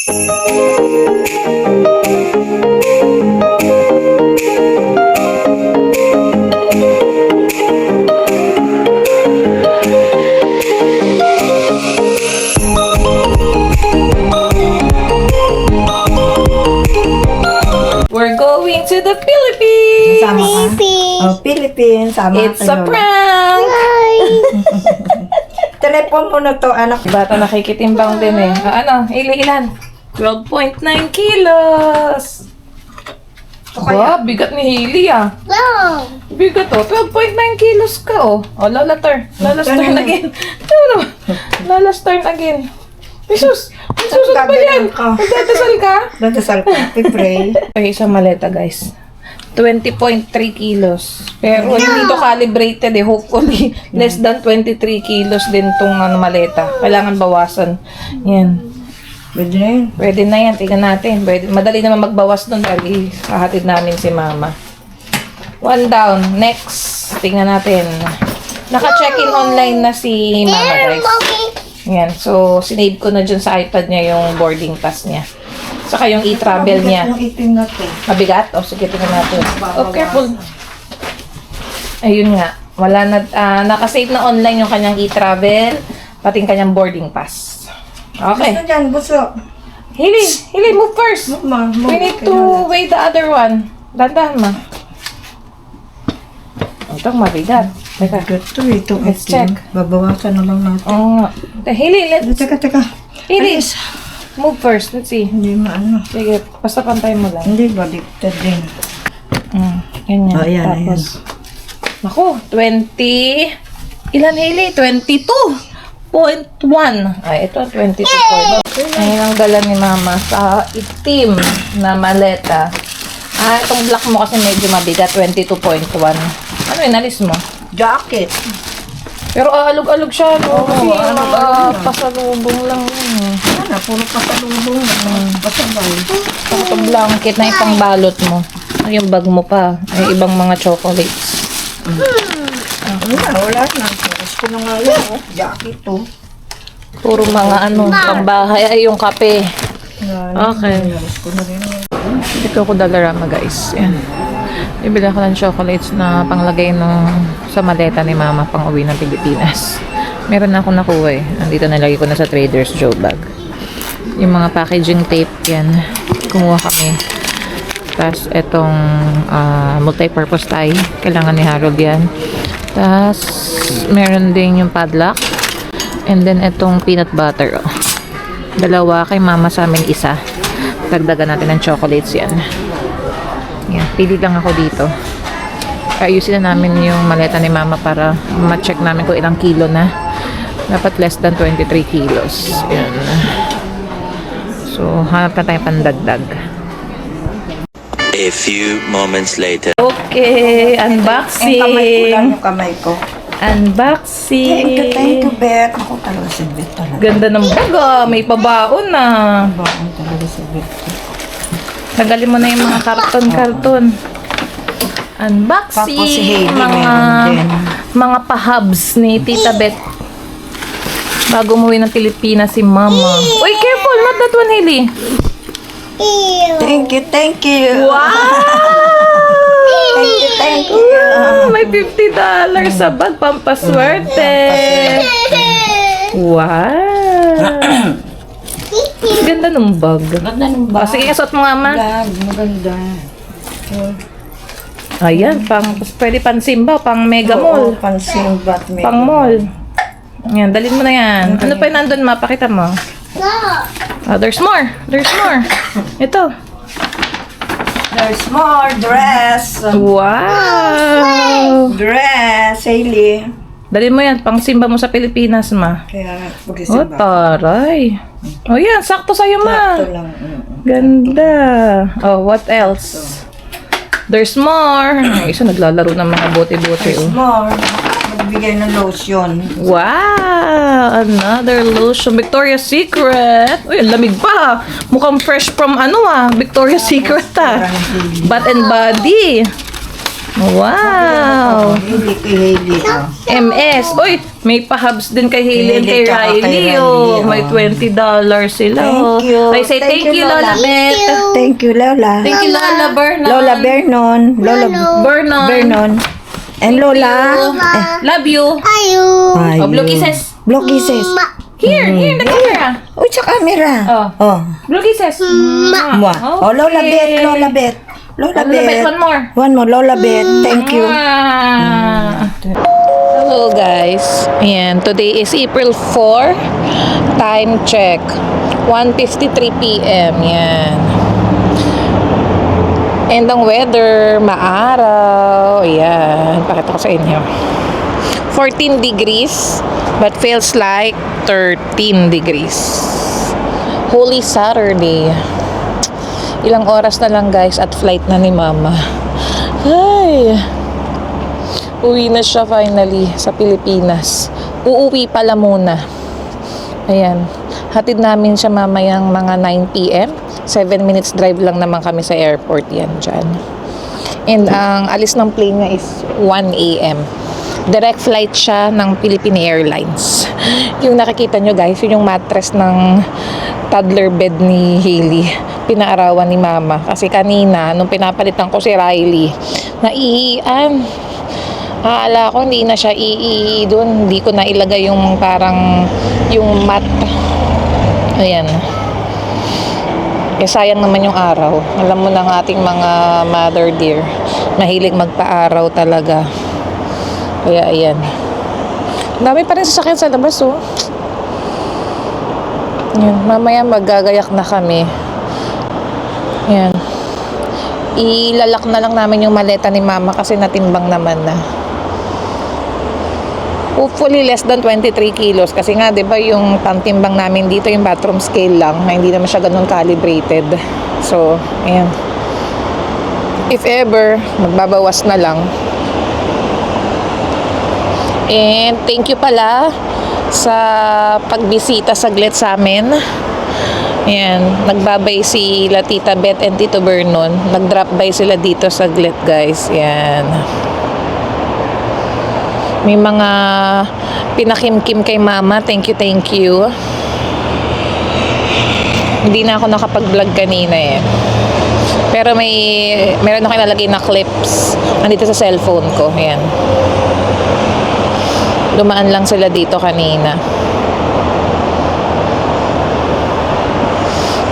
We're going to the Philippines! Sama ka? Oh, Philippines. Sama It's a kayo. prank! Telepon mo na to, anak. Bata nakikitimbang din eh. Ano? Ilan? 12.9 kilos! Ba, bigat ni Hailey ah. Bigat oh. 12.9 kilos ka oh. Oh, Lola turn. Lola's turn again. Lola's turn again. Jesus! Jesus ba yan? Magdadasal ka? Dadasal ka. Pipray. Okay, isang maleta guys. 20.3 kilos. Pero hindi to calibrated eh. Hopefully, less than 23 kilos din tong maleta. Kailangan bawasan. Yan. Pwede na yun. Pwede na yan. Tingnan natin. Pwede. Madali naman magbawas nun dahil hahatid namin si mama. 1 down. Next. Tingnan natin. Naka-check-in online na si mama guys. Yan. So, sinave ko na dyan sa iPad niya yung boarding pass niya. Saka yung e-travel niya. Yung itim na to. Mabigat? O, sige, tingnan natin. Oh, careful. Ayun nga. Wala na, nakasave na online yung kanyang e-travel, pati yung kanyang boarding pass. Okay. Gusto dyan, buso. Hili, move first. We need to weigh the other one. Dandahan ma. Itong mabigat. Teka. Ito, itong Let's itim. check. Babawasan na lang natin. Oo nga. Hili, Teka. Hili. Move first. Let's see. Hindi maano. Sige, basta pantay mo lang. Hindi, baliktad din. Ganyan. Oh, ayan, Tapos, naku, 20. Ilan, Hailey? 22.1. Ay, ito, 22.1. Ayun ang dala ni Mama sa itim na maleta. Itong black mo kasi medyo mabigat, 22.1. Ano yun, alis mo? Jacket. Pero alog-alog siya, no? Kasi alog-alog na. pasalubong lang yun. Ano, puro pasalubong. Pasabay. Ito blanket na ipangbalot mo. Ay, yung bag mo pa. Ay, ibang mga chocolates. Wala na. Gusto na nga yun. Jacket to. Puro mga pangbahay. Ay, yung kape. Okay. Gusto na rin yun. Ito ko Dollarama, guys. Yan. Bibili ako ng chocolates na panglagay sa maleta ni Mama pang uwi ng Pilipinas. Meron na akong nakuha eh. Andito nalagay ko na sa Trader's Joe bag. Yung mga packaging tape yan. Kumuha kami. Tapos itong multi-purpose tie. Kailangan ni Harold yan. Tapos meron din yung padlock. And then itong peanut butter. Oh. Dalawa kay Mama, sa amin isa. Dagdagan natin ng chocolates yan. Yan. Pili lang ako dito. Ayusin na namin yung maleta ni Mama para ma-check namin kung ilang kilo na. Dapat less than 23 kilos. Yan. So, hanap na tayo pandagdag. A few moments later. Okay, unboxing. Yung kamay ko. Unboxing. Thank you, Beth. Ako talaga si Beth talaga. Ganda ng baga. May pabaon na. Bakit talaga si Beth? Tagalin mo na yung mga karton-karton. Unboxing. Tapos si Hailey mga, meron din. mga pahabs ni Tita Beth. Bago umuwi ng Pilipinas si Mama. Uy, careful! Not that one, Hailey. Thank you. Wow! Thank you. May $50 sa bag. Pampaswerte. Wow! Ganda ng bag. Ganda ng bag. Sige, suot mo nga, Ma. Maganda. Ayan, pwede pang Simba, pang Mega Mall. Pansin bat me. Pang mall. Yan, dalhin mo na yan. Ano pa yung nandun, Ma? Pakita mo. There's more. There's more. Ito. There's more dress. Wow! Dress, Hailey. Dalhin mo yan, pang Simba mo sa Pilipinas, Ma. Kaya Oh, pag-isip ba? taray. Oh, yan. Sakto sa'yo, Ma. Ito lang. Ganda. Oh, what else? There's more. Ay, isa naglalaro ng mga bote-bote. There's Oh. more. Magbigay ng lotion. Wow! Another lotion. Victoria's Secret. Uy, ang lamig pa. Mukhang fresh from Victoria's Secret Bath and Body. Wow! Hailey kay Hailey. MS. Uy, May pa-hubs din kay Hailey and kay Hailey tsaka kay Riley. Riley, Oh. oh. May $20 sila. Thank you. I say thank you, Lola Bet. Thank you, Lola. Thank you, Lola Vernon. Lola Vernon. Lola Vernon. Vernon. And Lola. Love you. Ayun. Oh, blue kisses. Blue kisses. Here, here, the camera. Oh, sa camera. Oh. Oh. Blue kisses. Mwah. Oh, Lola Bet. Lola Bet. Lola Lola Bet, Bet. one more. One more, Lola Bet. Thank you. Hello guys. Ayan, today is April 4. Time check. 1:53 p.m. Yan. And ang weather, maaraw. Ayan, pakita ko sa inyo. 14 degrees, but feels like 13 degrees. Holy Saturday. Ilang oras na lang guys at flight na ni Mama. Ay. Uwi na siya finally sa Pilipinas. Uuwi pala muna. Ayan. Hatid namin siya mamayang mga 9 p.m. 7 minutes drive lang naman kami sa airport yan dyan. And ang alis ng plane niya is 1 a.m. Direct flight siya ng Philippine Airlines. Yung nakikita nyo guys, yun yung mattress ng toddler bed ni Hailey. Pinaarawan ni Mama. Kasi kanina, nung pinapalitan ko si Riley, naiian. Akala ko hindi na siya doon. Hindi ko na ilagay yung parang yung mat. Ayan. Eh sayang naman yung araw. Alam mo ng ating mga mother dear, mahilig magpa-araw talaga. Kaya ayan. Dami pa rin sasakyan sa labas oh. Ayan. Mamaya magagayak na kami. Ayan. Ilalak na lang namin yung maleta ni Mama kasi natimbang naman na. Hopefully less than 23 kilos kasi nga 'di ba yung pantimbang namin dito yung bathroom scale lang na hindi naman siya ganun calibrated. So, ayan. If ever magbabawas na lang. And thank you pala sa pagbisita saglit sa amin. Ayan, nagbabay si Tita Beth and Tito Vernon. Nag-drop by sila dito saglit guys. Ayan. May mga pinakimkim kay Mama. Thank you, thank you. Hindi na ako nakapag-vlog kanina eh. Pero meron ako ilalagay na clips. Nandito sa cellphone ko. Ayan. Dumaan lang sila dito kanina.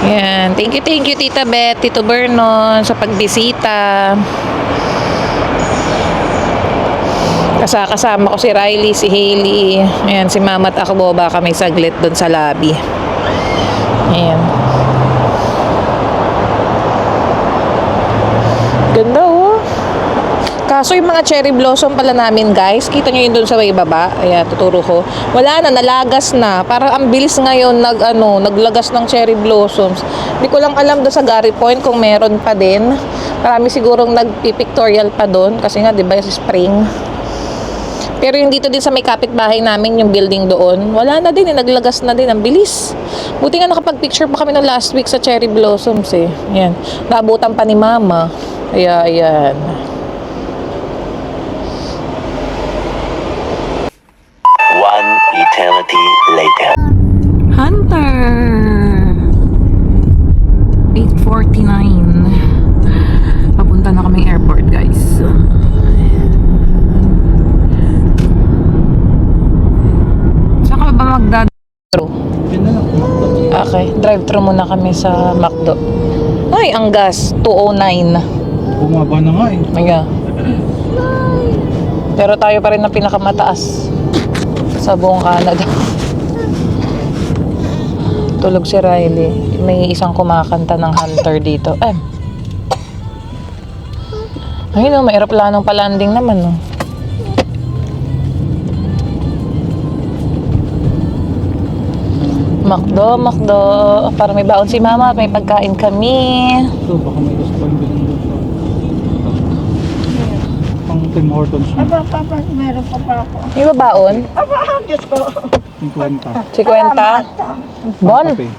Ayan. Thank you, Tita Beth, Tito Vernon, sa pagbisita. Kasama ko si Riley, si Hailey. Ayan, si Mama at ako boba kami saglit doon sa lobby. Ayan. Ganda oh. Kaso yung mga cherry blossom pala namin guys, kita nyo yun doon sa may baba. Ayan, tuturo ko. Wala na, nalagas na. Parang ang bilis ngayon naglagas ng cherry blossoms. Hindi ko lang alam doon sa Gary Point kung meron pa din. Marami sigurong nagpipictorial pa doon kasi nga 'di ba yung spring. Pero yung dito din sa may kapitbahay namin, yung building doon, wala na din, naglagas na din, ang bilis. Buti nga nakapag-picture pa kami ng last week sa cherry blossoms eh. Ayan, naabutan pa ni Mama. Kaya, ayan. One eternity later. Hunter! 8:49. Papunta na kaming airport guys. Mag-drive-thru. Okay, drive-thru muna kami sa McDo. Ay, ang gas, 209. Bumaba na nga eh. Ayan. Pero tayo pa rin ang pinakamataas sa buong Canada. Tulog si Riley. May isang kumakanta ng Hunter dito. Ayun o, may aeroplanong pa-landing naman o. McDo. Para may baon si Mama at may pagkain kami. So, baka may gusto pa yung bilhin doon. Pang Tim Hortons na. Papa, meron pa ako. May ba baon? Diyos ko. 50. 50? Bon? Kape.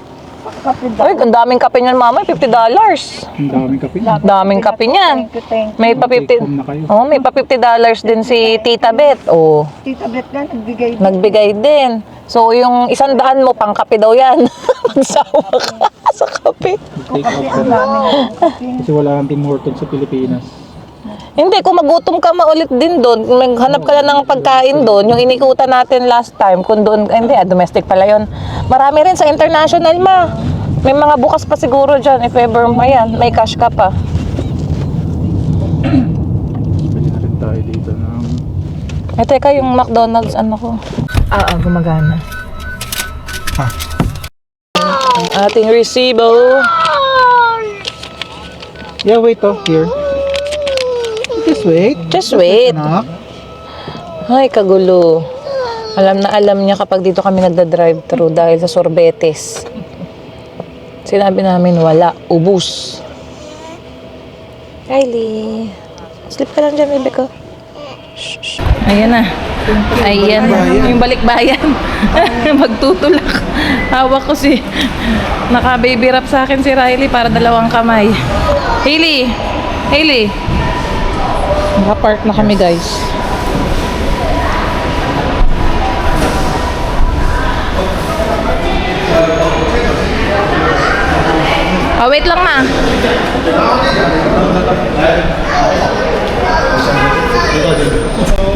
Ay, ang daming kape niyan, mama. $50. Ang daming kape. Daming kape niyan. Thank May pa Take 50. home na kayo. Oh, may pa $50 din si Tita Bet. Oh, Tita Bet na, nagbigay. nagbigay din. So, yung 100 mo, pang kape daw yan. Magsawa ka sa kape. Take out ka na. Kasi wala kang Tim Hortons sa Pilipinas. Hindi, kung magutom ka maulit din doon, maghanap ka na ng pagkain doon, yung inikutan natin last time, kung doon, hindi, domestic pala yun. Marami rin sa international, ma. May mga bukas pa siguro dyan, if ever, ayan, may cash ka pa. Bili na rin tayo dito ng... Eh, teka, yung McDonald's, ano ko? Gumagana. Ang ating resibo. Yeah, wait oh, here. Just wait. Just wait. Anak. Ay, kagulo. Alam na alam niya kapag dito kami nagda-drive-thru dahil sa sorbetes. Sinabi namin, wala. Ubus. Kylie. Sleep ka lang dyan, bebe ko. Shh, shh. Ayan na. Ayan na. Yung balikbayan. Magtutulak. Hawak ko si... Naka-baby wrap sa akin si Riley para 2 kamay. Hailey! Hailey! Naka-park na kami, guys. Wait lang, ma.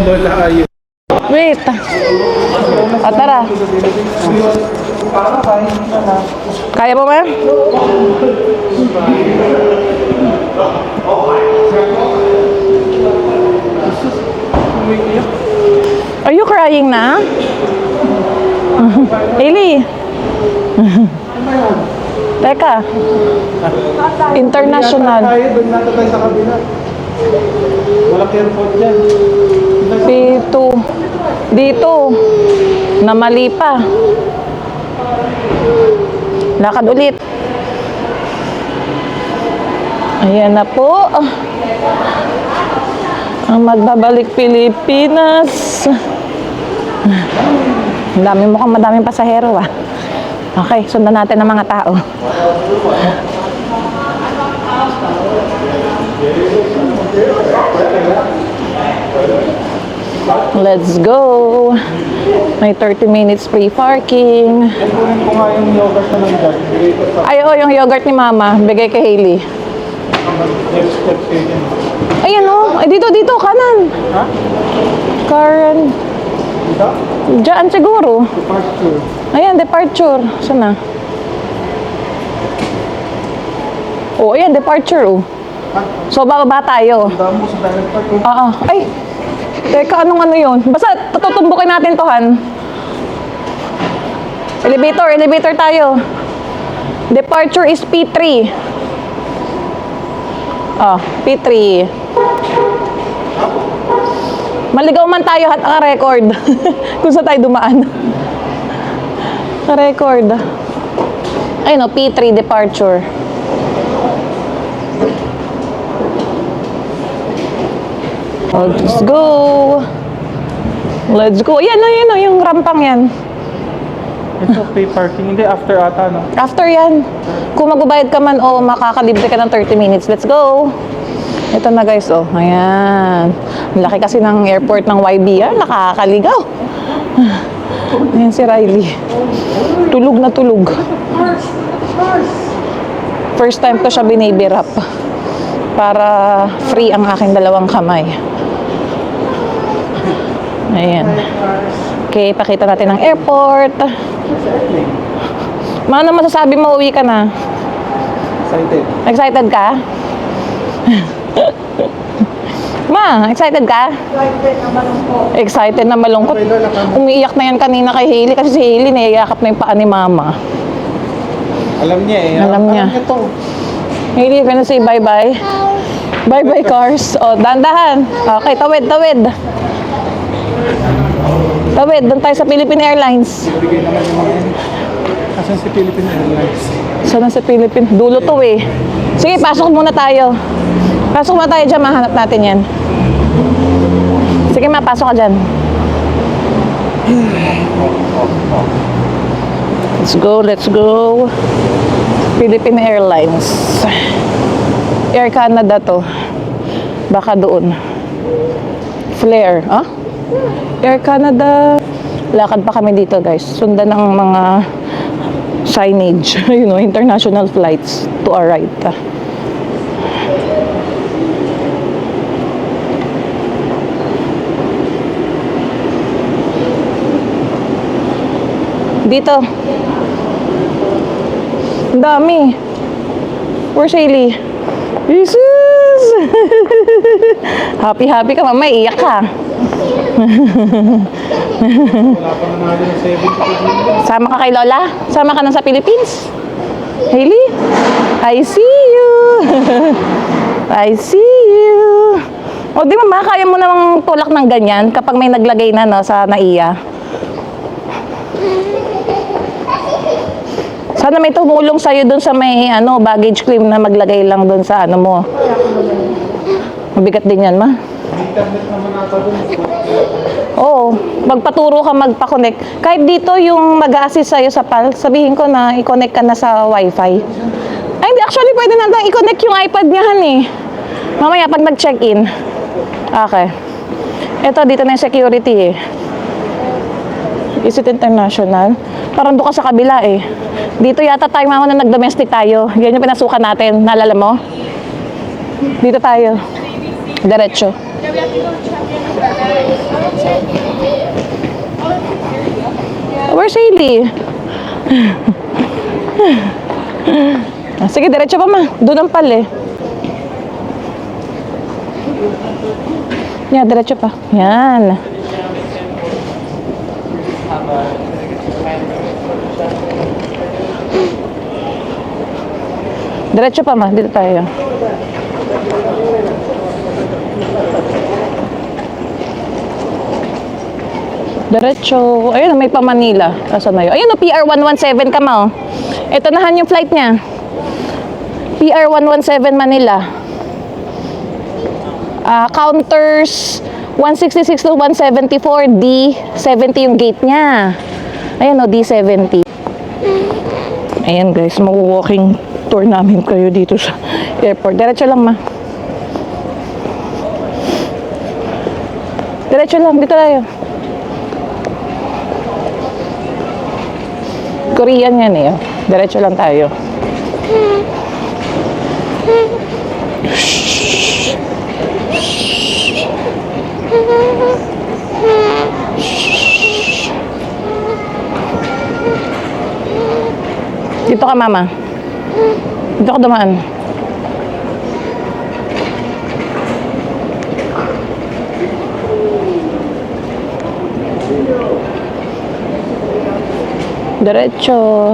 Lola, ayun. Wait. Tara. Kaya mo, ma? Are you crying na? Hailey. Teka. International. Tayo, doon natin tayo sa kabila. Wala airport dyan. P2. Dito. Namali pa. Lakad ulit. Ayan na po. Ang magbabalik Pilipinas. Ang dami, mukhang madaming pasahero ah. Okay, sundan natin ang mga tao. Let's go. May 30 minutes free parking. Kunin ko nga yung yogurt na nandiyan. Bigay ko sa Ay, yung yogurt ni Mama. Bigay kay Hailey. next station. Ayan o. Ay, dito, kanan. Ha? Karen. Dito? Diyan siguro. Departure. Ayan, departure. Saan na? Oh, ayan, departure oh. So, bababa tayo. Tanda mo sa direct park. Oo. Ay! Teka, anong ano yun? Basta, tutumbukin natin to, Han. Elevator tayo. Departure is P3. Oh, P3. Maligaw man tayo at naka-record. Kung saan tayo dumaan. Naka-record. Ayun o, P3 departure. Let's go. Let's go. Yan o, yung rampang yan. Ito, pay parking. Hindi, after ata, no? After yan, kung magbabayad ka man o makakalibre ka ng 30 minutes, let's go. Ito na guys, oh. Ayan. Ang laki kasi ng airport ng YB. Nakakaligaw. Ayan si Riley. Tulog na tulog. First time ko siya binaby wrap. Para free ang aking 2 kamay. Ayan. Okay, pakita natin ang airport. Ano masasabi mo, uwi ka na? Excited. Excited ka? Ma, excited ka? Excited na malungkot. Umiiyak na yan kanina kay Hailey kasi si Hailey niyayakap na yung paa ni Mama. Alam niya eh. Alam niya. to. Hailey, you gonna say bye-bye? Bye-bye, cars. O, dahan-dahan. Okay, tawid. Tawid, doon tayo sa Philippine Airlines. Bigay naman yung mga yan. Asan si Philippine Airlines? Saan na sa Philippine? Dulo to eh. Sige, pasok muna tayo. Pasok muna tayo dyan, mahanap natin yan. Sige ma, pasok ka dyan. Let's go. Philippine Airlines. Air Canada to. Baka doon. Flair. Ah? Air Canada. Lakad pa kami dito guys. Sundan ang mga signage. You know, international flights to our right. Dito. Ang dami. Where's Hailey? Jesus! Happy ka, mama. Iyak ka. Wala pa na natin ng 70. Sama ka kay Lola? Sama ka na sa Philippines? Hailey? I see you! I see you! O di mama, kaya mo namang tulak ng ganyan kapag may naglagay na no, sa naiya. Sana may tumulong sa'yo dun sa may baggage claim na maglagay lang dun sa mo. Mabigat din yan, ma. Internet naman nata dun. Oo, magpaturo ka magpa-connect. Kahit dito yung mag-a-assist sa'yo sa PAL, sabihin ko na i-connect ka na sa wifi. Ay, hindi. Actually, pwede na i-connect yung iPad niya, eh. Mamaya, pag nag-check-in. Okay. Ito, dito na yung security, eh. Is it international? Parang doon ka sa kabila, eh. Dito yata tayo, mama, na nag-domestic tayo. Yan yung pinasukan natin. Naalala mo? Dito tayo. Diretso. Where's Hailey? Sige, diretso pa, ma. Doon ang pal, eh. Yeah, diretso pa. Yan. Diretso pa, ma. Dito tayo. Diretso. Ayun, may pa Manila. Asan na yun? Ayun, PR 117 ka, ma. Ito nahan yung flight niya. PR 117 Manila. Counters 166 to 174. D70 yung gate niya. Ayan, D70. Ayan, guys. Mag-walking tour namin kayo dito sa airport. Diretso lang, ma. Diretso lang. Dito tayo. Korean yan, eh. Diretso lang tayo. Dito ka, mama. Dito ka dumaan. Diretso.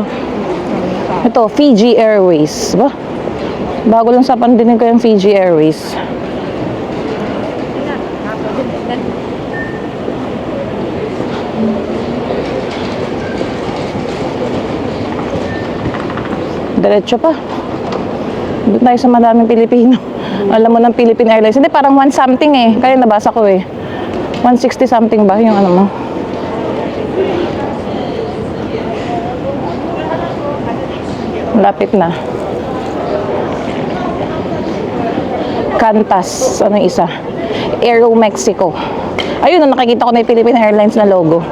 Ito, Fiji Airways. Ba? Bago lang sa pandinig ko yung Fiji Airways. Diretso pa. Doon tayo sa madaming Pilipino. Alam mo ng Philippine Airlines. Hindi, parang 1 something eh. Kaya nabasa ko eh. 160 something ba yung ano mo? Lapit na. Qantas. Ano yung isa? Aero Mexico. Ayun, nakikita ko na yung Philippine Airlines na logo.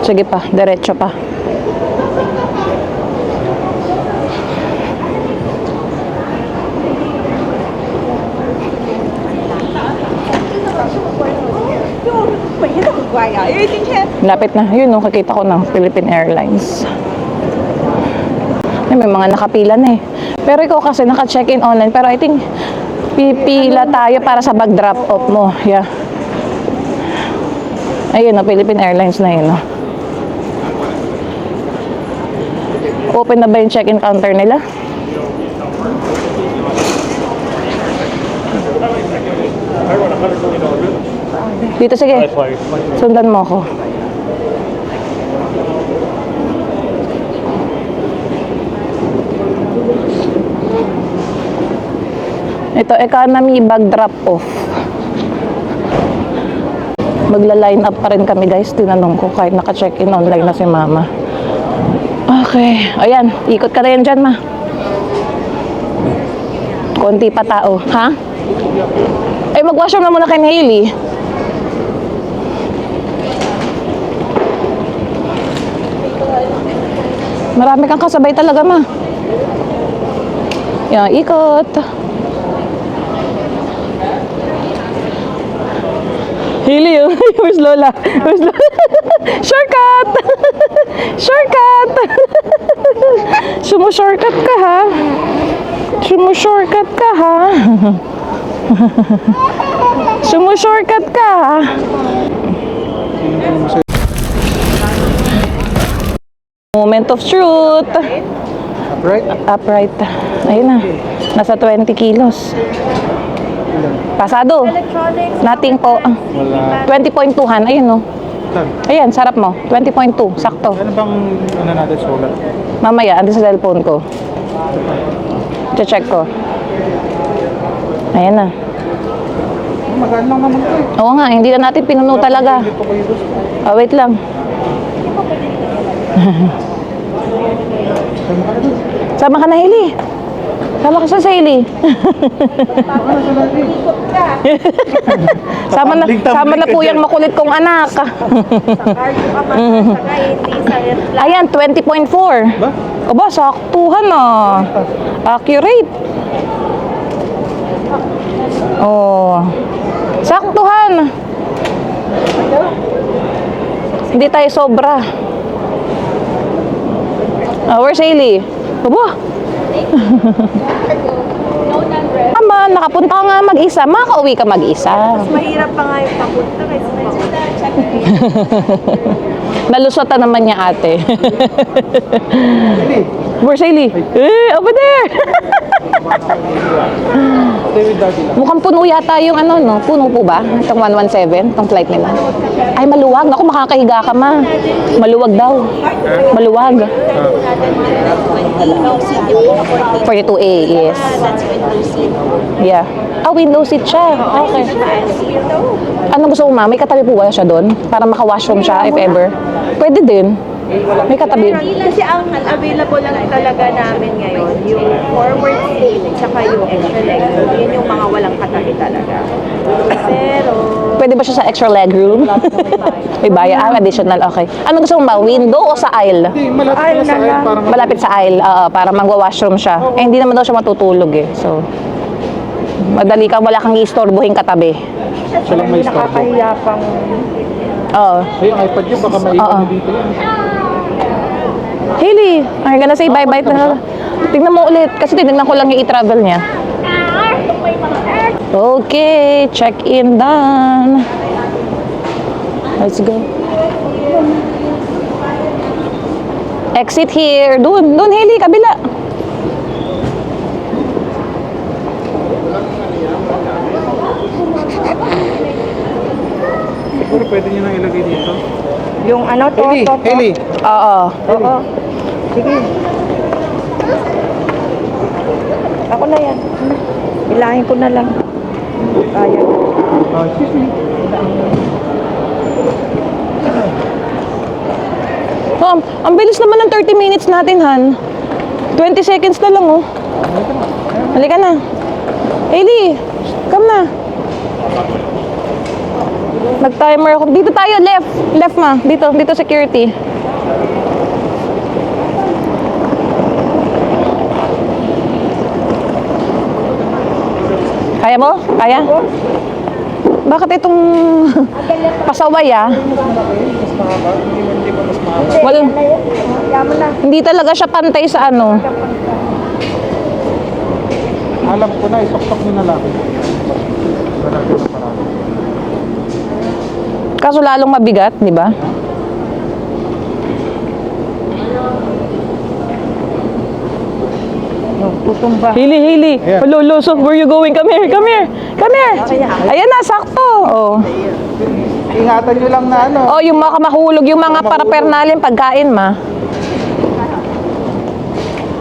Sige pa, diretso pa. Lapit na. Yun, nakikita ko ng Philippine Airlines. Ay, may mga nakapila na eh. Pero ikaw kasi naka-check-in online. Pero I think pipila tayo para sa bag drop off mo. Yeah. Ayun o, Philippine Airlines na yun o. Open na ba yung check-in counter nila? Dito, sige. Sundan mo ako. Ito, economy bag drop off. Magla-line up pa rin kami, guys. Tinanong ko kahit naka-check-in online na si mama. Okay. Ayan, ikot ka na yan dyan, ma. Konti pa tao. Ha? Ay, mag-washroom na muna kay Hailey. Marami kang kasabay talaga, ma. Yan, ikot. Hailey, oh. Where's Lola? Where's Lola? Shortcut! Shortcut! Sumu-shortcut ka, ha? Sumu-shortcut ka, ha? Sumu-shortcut ka, ha? Moment of truth. Upright? Upright. Ayun na. Nasa 20 kilos. Pasado. Nothing po. Wala. 20.2han. Ayun, no. Saan? Ayan, sarap mo. 20.2. Sakto. Ano bang ano natin sulat? Mamaya, ando sa cellphone ko. Check ko. Ayan na. Magaan lang naman ito eh. Oo nga, hindi na natin pinuno talaga. Hindi po kayo gusto. Oh, wait lang. Saan ba kayo? Sama ka na, Hailey. Sama ka sa Hailey. Sama na po yung makulit kong anak. Ayan, 20.4. Ba? Aba, saktuhan na. Accurate. Oh. Saktuhan. Hindi tayo sobra. Where's Hailey? Aba. Ama, nakapunta ka nga mag-isa. Makaka-uwi ka mag-isa. Mahirap pa nga yung papunta kaysa Nalusota naman niya ate. Hindi. Where's Hailey? Over there! Stay with daddy lang. Mukhang puno yata yung ano, no? Puno po ba? Itong 117, itong flight nila. Ay, maluwag. Naku, makakahiga ka, ma. Maluwag daw. Maluwag. 42A, yes. Yeah. Ah, window seat siya. Okay. Ano gusto mo, ma? May katabi po ba siya doon? Para maka-washroom siya, if ever. Pwede din. May katabi. Kasi ang available lang talaga namin ngayon, yung forward seat, tsaka yung extra leg room. Yun yung mga walang katabi talaga. Pero, Pwede ba siya sa extra leg room? May bayad. Additional. Okay. Ano gusto mo ba? Window o sa aisle? Hindi, malapit na sa aisle. Parang Malapit sa aisle, para magwa-washroom siya. Eh, hindi naman daw siya matutulog eh. So, madali ka, wala kang i-istorbohin katabi. siya lang may stop. pang... Oo. Ay, yung iPad niyo, baka maiwan niyo dito yan. Hailey, I'm gonna say bye-bye na. Tingnan mo ulit, kasi tinignan ko lang yung i-travel niya. Okay, check-in done. Let's go. Exit here. Doon, Hailey, kabila. Siguro pwede niyo nang ilagay dito. Yung ano, to, Hailey, to. Hailey. Oo. Oo. Sige. Ako na yan. Ilahin ko na lang. Kaya. Excuse me. Ma'am, ang bilis naman ng 30 minutes natin, Han. 20 seconds na lang, oh. Halika na. Hailey, come na. Nag-timer ako. Dito tayo, left. Left, ma. Dito security. Kaya mo? Kaya? Bakit itong pasaway, ah? Well, hindi talaga siya pantay sa ano. Alam ko na, isok-sok niyo na lang. Malapit na parang. Kaso lalong mabigat, di ba? Tutumba. Hailey. Yeah. Hello, so where you going? Come here. Ayan na, sakto. Oh. Ingatan niyo lang na ano. Oh, yung mga mahulog, yung mga parapernalin pagkain, ma.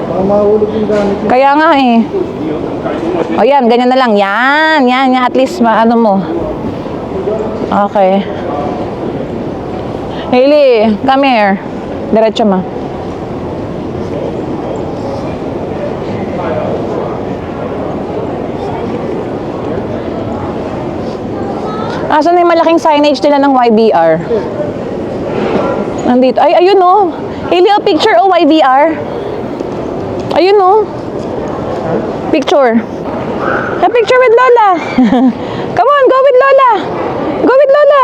Baka mahulog yung gamit niyo. Kaya nga eh. O yan, ganyan na lang. Yan. At least, ano mo. Okay. Hailey, come here. Diretso, ma. Asan na yung malaking signage nila ng YBR? Nandito. Ay, ayun oh. Hailey, oh, picture oh, YBR. Ayun oh. Picture. A picture with Lola. Come on, go with Lola. Go with Lola.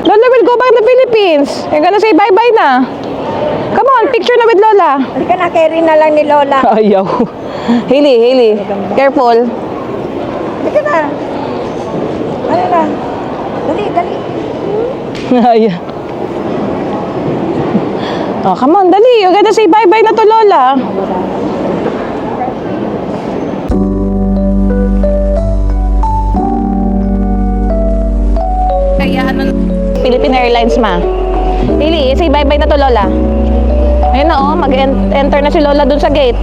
Lola will go back to the Philippines. You're gonna say bye-bye na. Come on, picture na with Lola. Halika na, carry na lang ni Lola. Ayaw. Hailey. Careful. Halika na. Ano na? Dali. Ayaw. Oh, come on, dali. You're gonna say bye-bye na to Lola. Philippine Airlines, ma. Hailey, say bye-bye na to Lola. Ayun na oh, mag-enter na si Lola dun sa gate.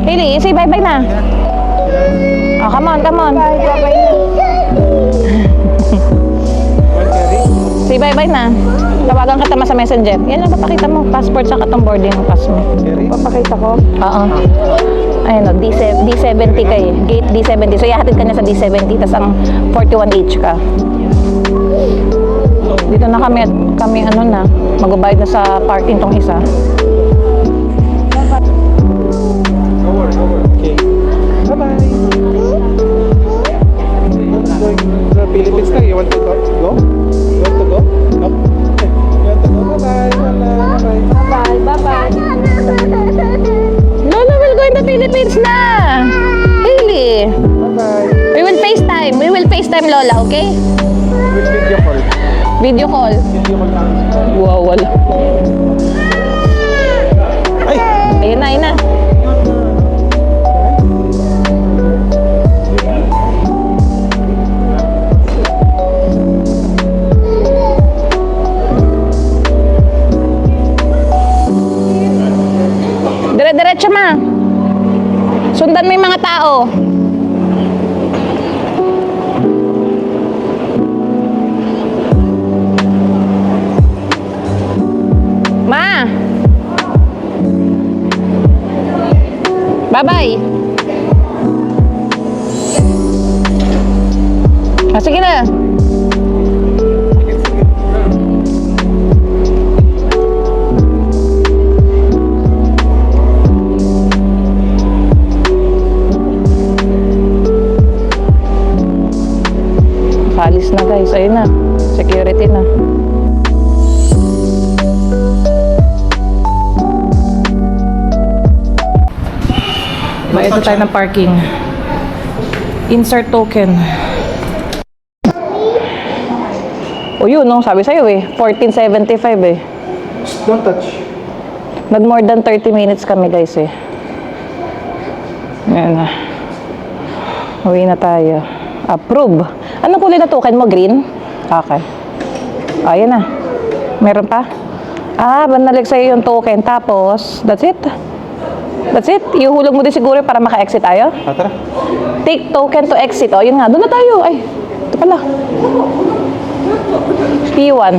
Hailey, say bye-bye na. Oh, come on. Bye-bye na. Say bye-bye na. Tawagan kita sa messenger. Yan lang, papakita mo. Passport sa katong boarding pass mo. Papakita ko. Oo. Ayun o, D70 kayo. Gate D70. So, ihahatid ka niya sa D70, tas ang 41H ka. Dito na kami ano na, magbabayad na sa parking tong isa. Okay. Bye-bye. The Philippines na, you want to go? You want to go? No? Okay. You want to go? Bye-bye. Bye-bye. Lola will go in the Philippines na! Hailey! Bye-bye. We will FaceTime Lola, okay? With video call. Video call. Video call lang. Wow, wala. Ay! Ayun na. Dire-diretso ma. Sundan mo yung mga tao. Ma. Bye-bye. Sige na. Alis na guys, ayun na. Security na. Bayad na tayo ng parking. Insert token. O yun, no? Sabi sa'yo eh. 1475 eh. Don't touch. Nag more than 30 minutes kami guys eh. Ayan na. Uwi na tayo. Approve. Anong kulay na token mo? Green? Okay. Ayan na. Meron pa? Banalik sa'yo yung token. Tapos, that's it. That's it. Ihuhulog mo din siguro para maka-exit tayo. Tara. Take token to exit. O, yun nga. Doon na tayo. Ay, ito pala. P1.